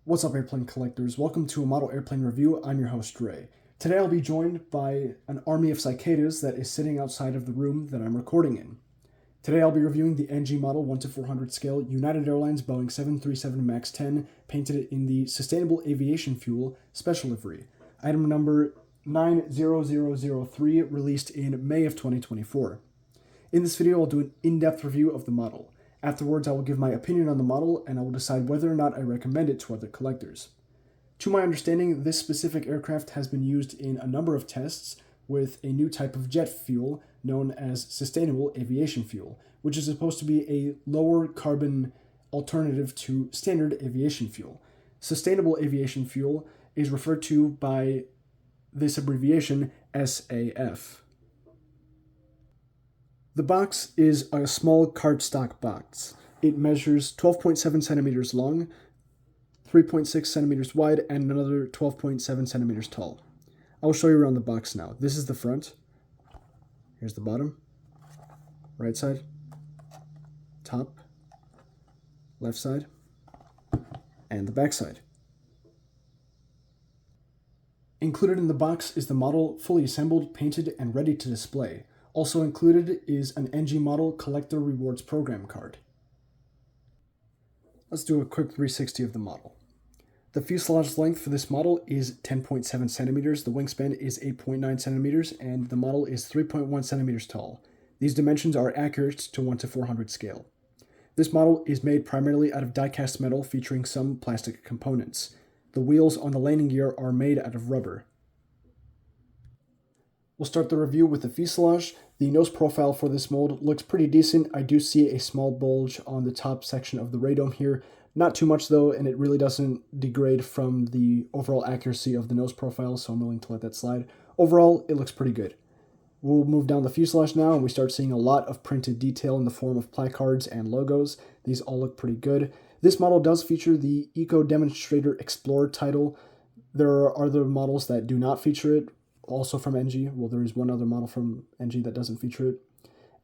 What's up, airplane collectors? Welcome to a model airplane review. I'm your host, Ray. Today I'll be joined by an army of cicadas that is sitting outside of the room that I'm recording in. Today I'll be reviewing the NG model 1:400 scale United Airlines Boeing 737 MAX-10 painted in the Sustainable Aviation Fuel special livery. Item number 90003, released in May of 2024. In this video, I'll do an in-depth review of the model. Afterwards, I will give my opinion on the model, and I will decide whether or not I recommend it to other collectors. To my understanding, this specific aircraft has been used in a number of tests with a new type of jet fuel known as Sustainable Aviation Fuel, which is supposed to be a lower carbon alternative to standard aviation fuel. Sustainable Aviation Fuel is referred to by this abbreviation SAF. The box is a small cardstock box. It measures 12.7 centimeters long, 3.6 centimeters wide, and another 12.7 centimeters tall. I will show you around the box now. This is the front. Here's the bottom, right side, top, left side, and the back side. Included in the box is the model fully assembled, painted, and ready to display. Also included is an NG model collector rewards program card. Let's do a quick 360 of the model. The fuselage length for this model is 10.7 centimeters, the wingspan is 8.9 centimeters, and the model is 3.1 centimeters tall. These dimensions are accurate to 1:400 scale. This model is made primarily out of die-cast metal featuring some plastic components. The wheels on the landing gear are made out of rubber. We'll start the review with the fuselage. The nose profile for this mold looks pretty decent. I do see a small bulge on the top section of the radome here. Not too much though, and it really doesn't degrade from the overall accuracy of the nose profile, so I'm willing to let that slide. Overall, it looks pretty good. We'll move down the fuselage now, and we start seeing a lot of printed detail in the form of placards and logos. These all look pretty good. This model does feature the Eco Demonstrator Explorer title. There are other models that do not feature it, also from NG. Well, there is one other model from NG that doesn't feature it.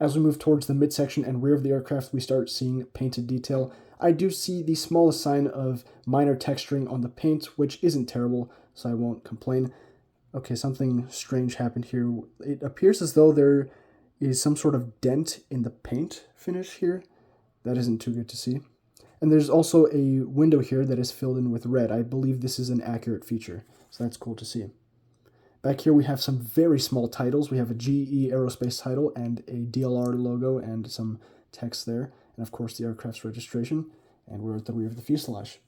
As we move towards the midsection and rear of the aircraft, we start seeing painted detail. I do see the smallest sign of minor texturing on the paint, which isn't terrible, so I won't complain. Okay, something strange happened here. It appears as though there is some sort of dent in the paint finish here. That isn't too good to see. And there's also a window here that is filled in with red. I believe this is an accurate feature, so that's cool to see. Back here we have some very small titles. We have a GE Aerospace title and a DLR logo and some text there. And of course the aircraft's registration. And we're at the rear of the fuselage.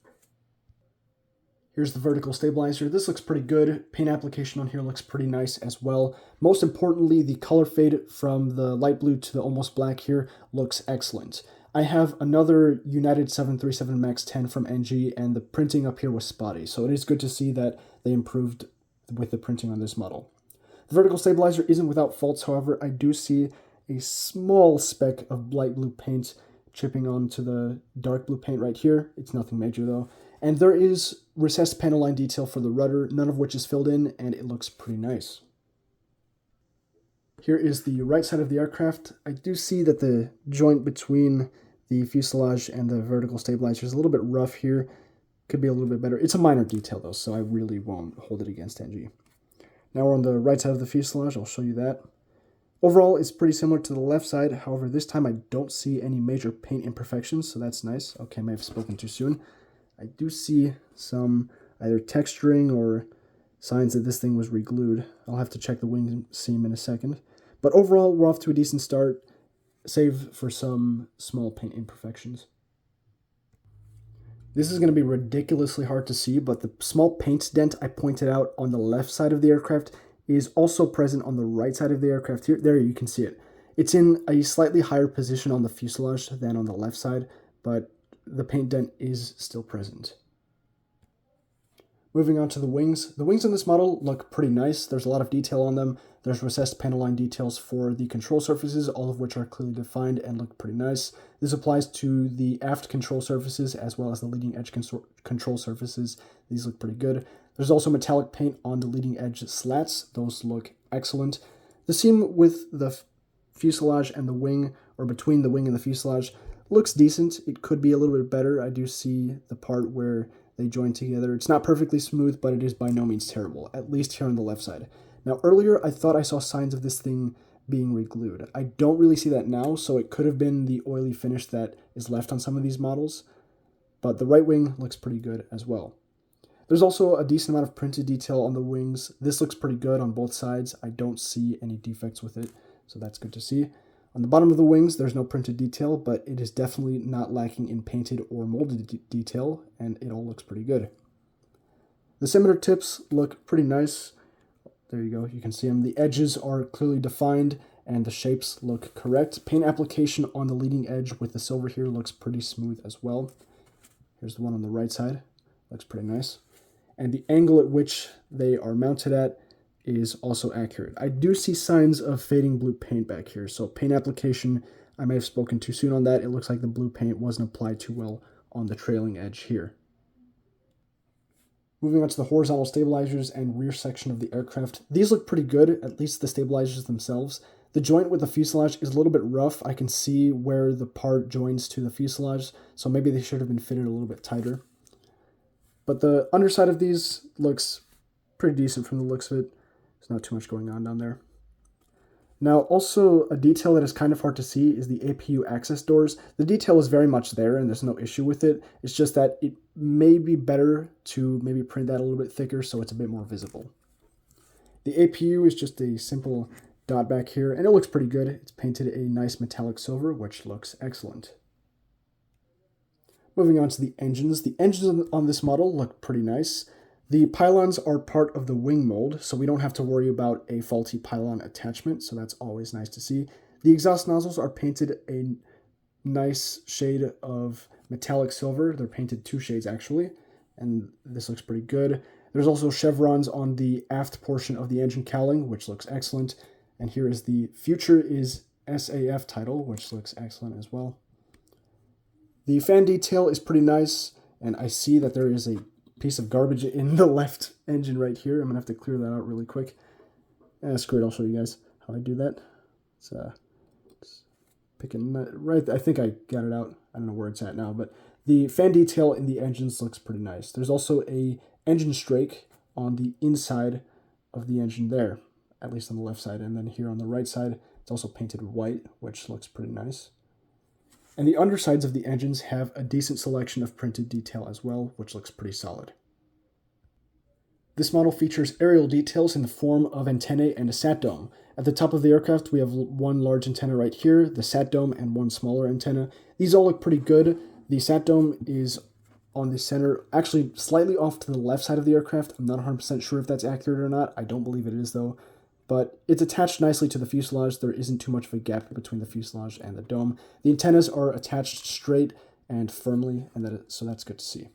Here's the vertical stabilizer. This looks pretty good. Paint application on here looks pretty nice as well. Most importantly, the color fade from the light blue to the almost black here looks excellent. I have another United 737 MAX-10 from NG, and the printing up here was spotty. So it is good to see that they improved with the printing on this model. The vertical stabilizer isn't without faults, however. I do see a small speck of light blue paint chipping onto the dark blue paint right here. It's nothing major though. And there is recessed panel line detail for the rudder, none of which is filled in, and it looks pretty nice. Here is the right side of the aircraft. I do see that the joint between the fuselage and the vertical stabilizer is a little bit rough here. Could be a little bit better. It's a minor detail though, so I really won't hold it against NG. Now we're on the right side of the fuselage. I'll show you that. Overall, it's pretty similar to the left side. However, this time I don't see any major paint imperfections, so that's nice. Okay, I may have spoken too soon. I do see some either texturing or signs that this thing was re-glued. I'll have to check the wing seam in a second. But overall, we're off to a decent start, save for some small paint imperfections. This is going to be ridiculously hard to see, but the small paint dent I pointed out on the left side of the aircraft is also present on the right side of the aircraft. Here, there you can see it. It's in a slightly higher position on the fuselage than on the left side, but the paint dent is still present. Moving on to the wings. The wings on this model look pretty nice. There's a lot of detail on them. There's recessed panel line details for the control surfaces, all of which are clearly defined and look pretty nice. This applies to the aft control surfaces as well as the leading edge control surfaces. These look pretty good. There's also metallic paint on the leading edge slats. Those look excellent. The seam with the fuselage and the wing, or between the wing and the fuselage, Looks decent. It could be a little bit better. I do see the part where they join together. It's not perfectly smooth, but it is by no means terrible, at least here on the left side. Now, earlier I thought I saw signs of this thing being re-glued. I don't really see that now, so it could have been the oily finish that is left on some of these models, but the right wing looks pretty good as well. There's also a decent amount of printed detail on the wings. This looks pretty good on both sides. I don't see any defects with it, so that's good to see. On the bottom of the wings, there's no printed detail, but it is definitely not lacking in painted or molded detail, and it all looks pretty good. The scimitar tips look pretty nice. There you go, you can see them. The edges are clearly defined, and the shapes look correct. Paint application on the leading edge with the silver here looks pretty smooth as well. Here's the one on the right side. Looks pretty nice. And the angle at which they are mounted at is also accurate. I do see signs of fading blue paint back here, so paint application, I may have spoken too soon on that. It looks like the blue paint wasn't applied too well on the trailing edge here. Moving on to the horizontal stabilizers and rear section of the aircraft. These look pretty good, at least the stabilizers themselves. The joint with the fuselage is a little bit rough. I can see where the part joins to the fuselage, so maybe they should have been fitted a little bit tighter. But the underside of these looks pretty decent from the looks of it. There's not too much going on down there. Now, also a detail that is kind of hard to see is the APU access doors. The detail is very much there and there's no issue with it. It's just that it may be better to maybe print that a little bit thicker so it's a bit more visible. The APU is just a simple dot back here and it looks pretty good. It's painted a nice metallic silver, which looks excellent. Moving on to the engines. The engines on this model look pretty nice. The pylons are part of the wing mold, so we don't have to worry about a faulty pylon attachment, so that's always nice to see. The exhaust nozzles are painted a nice shade of metallic silver. They're painted 2 shades actually, and this looks pretty good. There's also chevrons on the aft portion of the engine cowling, which looks excellent. And here is the Future is SAF title, which looks excellent as well. The fan detail is pretty nice, and I see that there is a piece of garbage in the left engine right here. I'm gonna have to clear that out really quick. Screw it, I'll show you guys how I do that. It's picking right. I think I got it out. I don't know where it's at now, but the fan detail in the engines looks pretty nice. There's also a engine strake on the inside of the engine there, at least on the left side, and then here on the right side, it's also painted white, which looks pretty nice. And the undersides of the engines have a decent selection of printed detail as well, which looks pretty solid. This model features aerial details in the form of antennae and a sat dome. At the top of the aircraft, we have one large antenna right here, the sat dome, and one smaller antenna. These all look pretty good. The sat dome is on the center, actually slightly off to the left side of the aircraft. I'm not 100% sure if that's accurate or not. I don't believe it is though. But it's attached nicely to the fuselage. There isn't too much of a gap between the fuselage and the dome. The antennas are attached straight and firmly, and so that's good to see.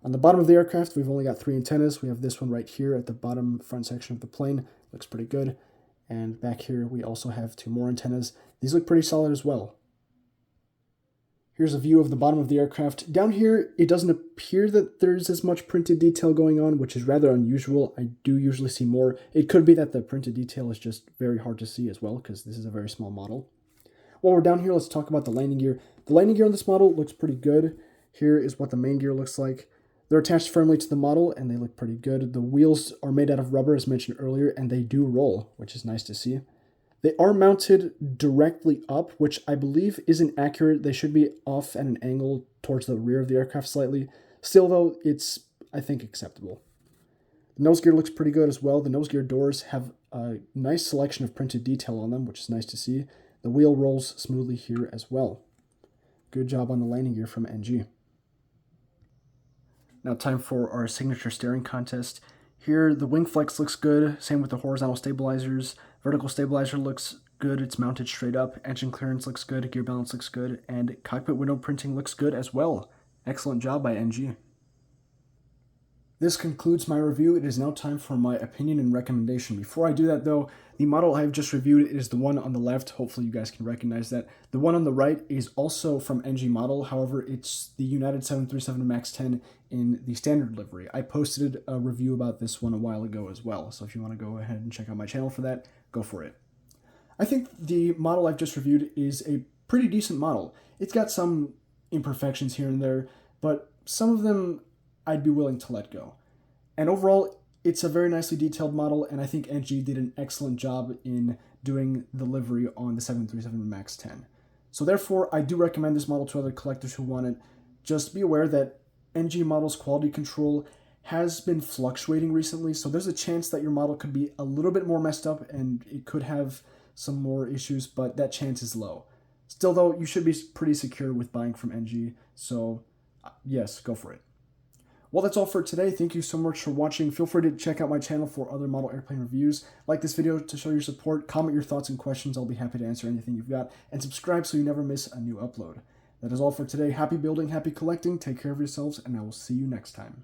On the bottom of the aircraft, we've only got 3 antennas. We have this one right here at the bottom front section of the plane. Looks pretty good. And back here, we also have 2 more antennas. These look pretty solid as well. Here's a view of the bottom of the aircraft. Down here, it doesn't appear that there's as much printed detail going on, which is rather unusual. I do usually see more. It could be that the printed detail is just very hard to see as well, because this is a very small model. While we're down here, let's talk about the landing gear. The landing gear on this model looks pretty good. Here is what the main gear looks like. They're attached firmly to the model, and they look pretty good. The wheels are made out of rubber, as mentioned earlier, and they do roll, which is nice to see. They are mounted directly up, which I believe isn't accurate. They should be off at an angle towards the rear of the aircraft slightly. Still, though, it's, I think, acceptable. The nose gear looks pretty good as well. The nose gear doors have a nice selection of printed detail on them, which is nice to see. The wheel rolls smoothly here as well. Good job on the landing gear from NG. Now time for our signature steering contest. Here, the wing flex looks good. Same with the horizontal stabilizers. Vertical stabilizer looks good. It's mounted straight up. Engine clearance looks good. Gear balance looks good. And cockpit window printing looks good as well. Excellent job by NG. This concludes my review. It is now time for my opinion and recommendation. Before I do that though, the model I have just reviewed is the one on the left. Hopefully you guys can recognize that. The one on the right is also from NG model. However, it's the United 737 MAX-10 in the standard livery. I posted a review about this one a while ago as well. So if you want to go ahead and check out my channel for that, go for it. I think the model I've just reviewed is a pretty decent model. It's got some imperfections here and there, but some of them I'd be willing to let go. And overall, it's a very nicely detailed model, and I think NG did an excellent job in doing the livery on the 737 MAX 10. So therefore, I do recommend this model to other collectors who want it. Just be aware that NG model's quality control has been fluctuating recently, so there's a chance that your model could be a little bit more messed up and it could have some more issues, but that chance is low. Still though, you should be pretty secure with buying from NG, so yes, go for it. Well, that's all for today. Thank you so much for watching. Feel free to check out my channel for other model airplane reviews. Like this video to show your support, comment your thoughts and questions. I'll be happy to answer anything you've got, and subscribe so you never miss a new upload. That is all for today. Happy building, happy collecting. Take care of yourselves, and I will see you next time.